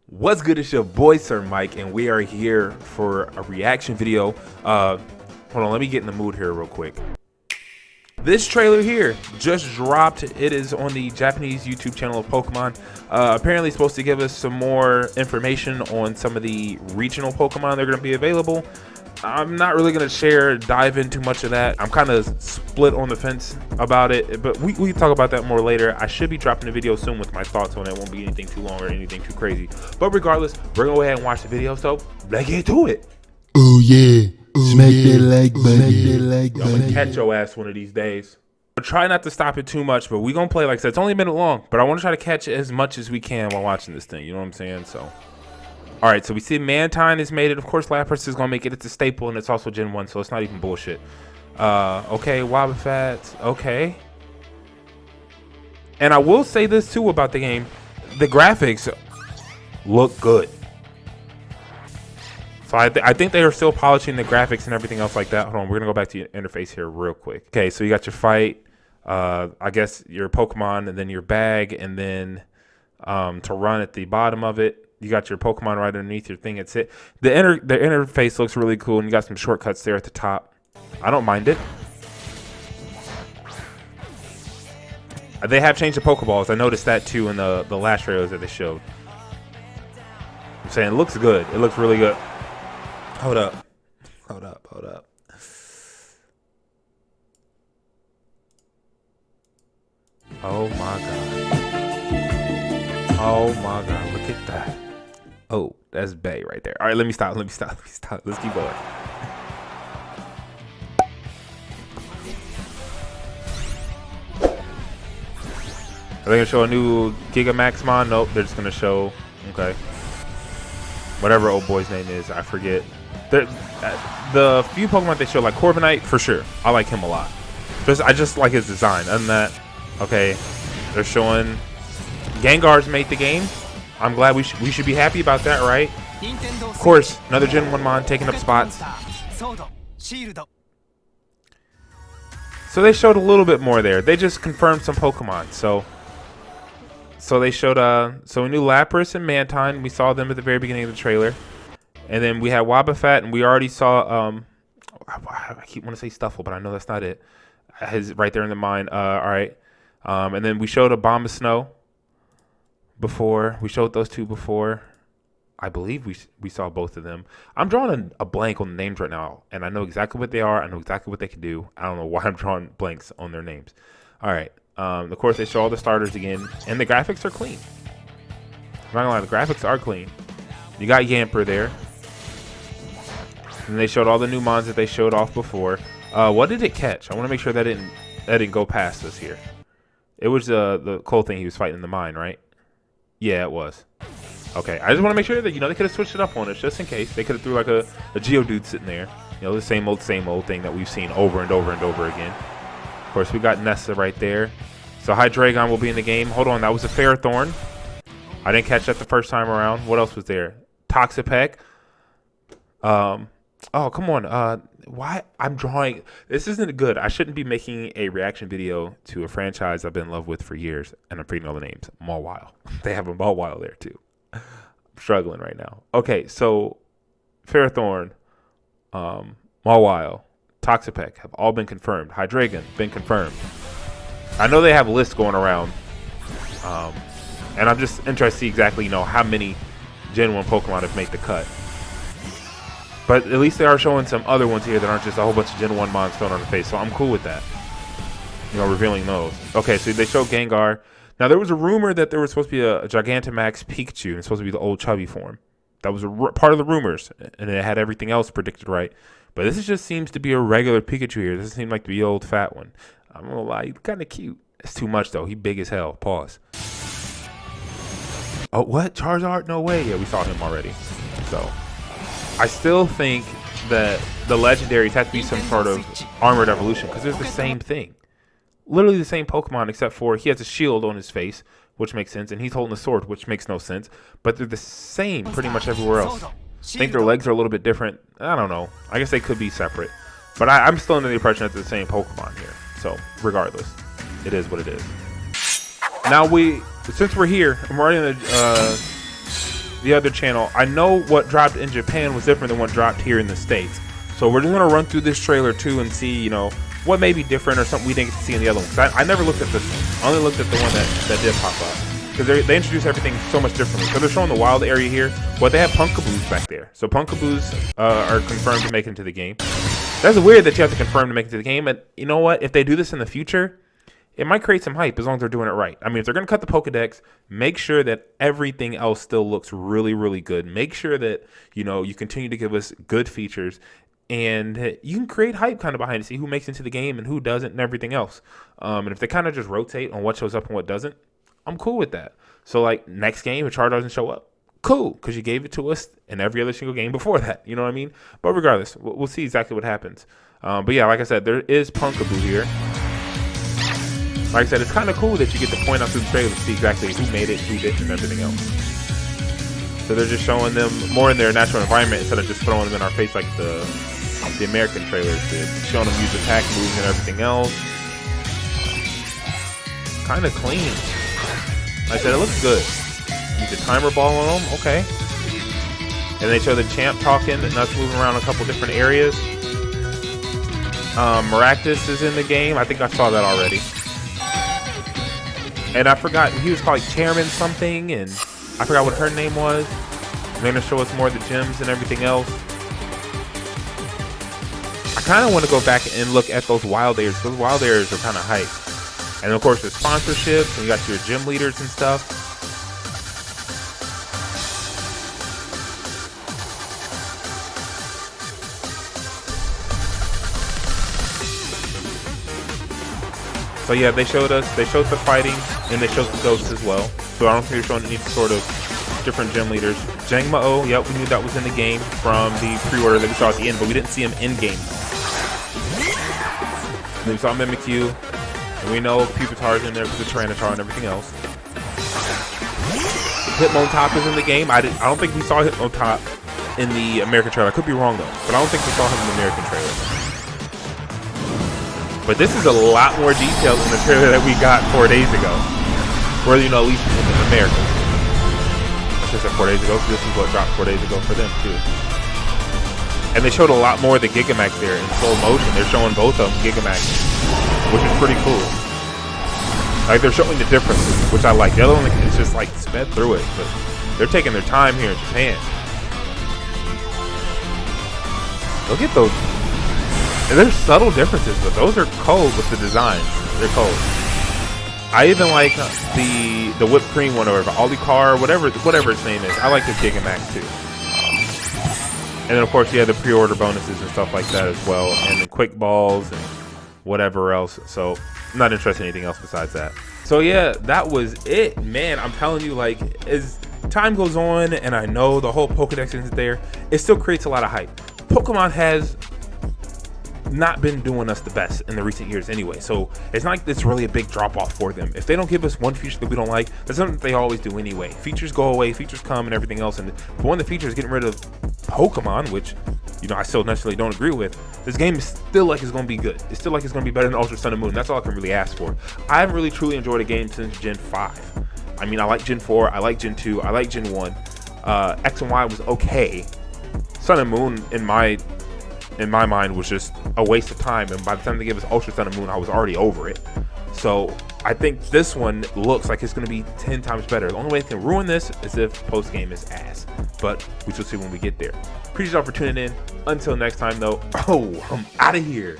What's good? It's your boy Sir Mike, and we are here for a reaction video. Hold on, let me get in the mood here real quick. This trailer here just dropped. It is on the Japanese YouTube channel of Pokemon. Apparently supposed to give us some more information on some of the regional Pokemon that are going to be available. I'm not really going to dive into much of that. I'm kind of split on the fence about it, but we can talk about that more later. I should be dropping a video soon with my thoughts on it. It won't be anything too long or anything too crazy. But regardless, we're going to go ahead and watch the video, so let's get to it. Oh yeah. Smack that like button. I'm going to catch your ass one of these days. I'll try not to stop it too much, but we're going to play, like I said, it's only a minute long, but I want to try to catch as much as we can while watching this thing. You know what I'm saying? So. All right, so we see Mantine has made it. Of course, Lapras is going to make it. It's a staple, and it's also Gen 1, so it's not even bullshit. Okay, Wobbuffet. Okay. And I will say this, too, about the game. The graphics look good. So I think they are still polishing the graphics and everything else like that. Hold on, we're going to go back to your interface here real quick. Okay, so you got your fight. I guess your Pokemon, and then your bag, and then to run at the bottom of it. You got your Pokemon right underneath your thing. It's it. The interface looks really cool, and you got some shortcuts there at the top. I don't mind it. They have changed the Pokeballs. I noticed that too in the last trailers that they showed. I'm saying it looks good. It looks really good. Hold up. Hold up. Hold up. Oh my god. Oh my god. Look at that. Oh, that's Bay right there. All right, let me stop. Let's keep going. Are they gonna show a new Gigamaxmon? Nope, they're just gonna show, okay, whatever old boy's name is, I forget. The few Pokemon they show, like Corviknight, for sure. I like him a lot. I just like his design. Other than that, okay, they're showing Gengar's made the game. I'm glad we should be happy about that, right? Of course, another Gen 1 Mon taking up spots. So they showed a little bit more there. They just confirmed some Pokemon. So they showed so we knew Lapras and Mantine. We saw them at the very beginning of the trailer. And then we had Wobbuffet, and we already saw I keep wanting to say Stuffle, but I know that's not it. His right there in the mind. All right. And then we showed a Bomb of Snow. Before we showed those two before, I believe we saw both of them. I'm drawing a blank on the names right now, and I know exactly what they are. I know exactly what they can do. I don't know why I'm drawing blanks on their names. All right. Of course, they show all the starters again, and the graphics are clean. I'm not gonna lie, the graphics are clean. You got Yamper there, and they showed all the new mons that they showed off before. What did it catch? I want to make sure that didn't go past us here. It was the cold thing he was fighting in the mine, right? Yeah, it was. Okay, I just want to make sure that, they could have switched it up on us just in case. They could have threw like a Geodude sitting there. The same old thing that we've seen over and over and over again. Of course, we got Nessa right there. So Hydreigon will be in the game. Hold on, that was a Ferrothorn. I didn't catch that the first time around. What else was there? Toxapeck. Oh, come on. Why? I'm drawing. This isn't good. I shouldn't be making a reaction video to a franchise I've been in love with for years, and I'm forgetting all the names. Mawile. They have a Mawile there, too. I'm struggling right now. Okay, so Ferrothorn, Mawile, Toxapeck have all been confirmed. Hydreigon, been confirmed. I know they have lists going around, and I'm just interested to see exactly, how many Gen 1 Pokemon have made the cut. But at least they are showing some other ones here that aren't just a whole bunch of Gen 1 mons thrown on the face. So I'm cool with that. Revealing those. Okay, so they showed Gengar. Now, there was a rumor that there was supposed to be a Gigantamax Pikachu. And it's supposed to be the old chubby form. That was part of the rumors. And it had everything else predicted right. But this just seems to be a regular Pikachu here. This doesn't seem like the old fat one. I'm going to lie. He's kind of cute. It's too much, though. He big as hell. Pause. Oh, what? Charizard? No way. Yeah, we saw him already. So I still think that the legendaries have to be some sort of armored evolution because they're the same thing. Literally the same Pokemon except for he has a shield on his face, which makes sense, and he's holding a sword, which makes no sense. But they're the same pretty much everywhere else. I think their legs are a little bit different. I don't know. I guess they could be separate. But I'm still under the impression that they're the same Pokemon here. So regardless, it is what it is. Now since we're here, and we're already in the the other channel, I know what dropped in Japan was different than what dropped here in the States. So we're just gonna run through this trailer too and see, you know, what may be different or something we didn't get to see in the other one. Cause I never looked at this one. I only looked at the one that did pop up. Because they introduce everything so much differently. So they're showing the wild area here, but they have Punkaboos back there. So Punkaboos are confirmed to make it into the game. That's weird that you have to confirm to make it to the game. And you know what? If they do this in the future, it might create some hype as long as they're doing it right. I mean, if they're going to cut the Pokedex, make sure that everything else still looks really, really good. Make sure that, you know, you continue to give us good features. And you can create hype kind of behind it, see who makes it into the game and who doesn't and everything else. And if they kind of just rotate on what shows up and what doesn't, I'm cool with that. So, like, next game, if Char doesn't show up, cool, because you gave it to us in every other single game before that. You know what I mean? But regardless, we'll see exactly what happens. But yeah, like I said, there is Punkaboo here. Like I said, it's kind of cool that you get to point out through the trailer to see exactly who made it, who didn't, and everything else. So they're just showing them more in their natural environment instead of just throwing them in our face like the American trailers did. Showing them use attack moves and everything else. Kind of clean. Like I said, it looks good. Use the timer ball on them, okay. And they show the champ talking and us moving around a couple different areas. Maractus is in the game. I think I saw that already. And I forgot, he was called Chairman something, and I forgot what her name was. They're going to show us more of the gyms and everything else. I kind of want to go back and look at those wild areas. Those wild areas are kind of hype. And of course, there's sponsorships, and you got your gym leaders and stuff. So yeah, they showed the fighting, and they showed the ghosts as well. So I don't think they're showing any sort of different gym leaders. Jangma-O, yep, we knew that was in the game from the pre-order that we saw at the end, but we didn't see him in-game. We saw Mimikyu. And we know Pupitar's in there because of Tyranitar and everything else. Hitmontop is in the game. I don't think we saw Hitmontop in the American trailer. I could be wrong though, but I don't think we saw him in the American trailer. But this is a lot more detailed than the trailer that we got 4 days ago. Or, you know, at least in America. I should say 4 days ago, because this is what dropped 4 days ago for them too. And they showed a lot more of the Gigamax there in slow motion. They're showing both of them Gigamax, which is pretty cool. Like, they're showing the differences, which I like. The other one is just like sped through it, but they're taking their time here in Japan. Look at those. And there's subtle differences, but those are cold with the designs. They're cold. I even like the whipped cream one or Olicar, whatever its name is. I like the Gigamax too. And then of course you have the pre-order bonuses and stuff like that as well, and the quick balls and whatever else. So I'm not interested in anything else besides that. So yeah, that was it, man. I'm telling you, like, as time goes on and I know the whole Pokedex isn't there, it still creates a lot of hype. Pokemon has not been doing us the best in the recent years anyway, so it's not like it's really a big drop off for them. If they don't give us one feature that we don't like, that's something that they always do anyway. Features go away, features come, and everything else. And for one of the features getting rid of Pokemon, which, you know, I still necessarily don't agree with, this game is still like it's going to be good. It's still like it's going to be better than Ultra Sun and Moon. That's all I can really ask for. I haven't really truly enjoyed a game since Gen 5. I mean, I like Gen 4, I like Gen 2, I like Gen 1. X and Y was okay. Sun and Moon, in my mind, was just a waste of time, and by the time they gave us Ultra Sun and Moon, I was already over it. So I think this one looks like it's going to be 10 times better. The only way they can ruin this is if post-game is ass, but we shall see when we get there. Appreciate y'all for tuning in. Until next time though, I'm out of here.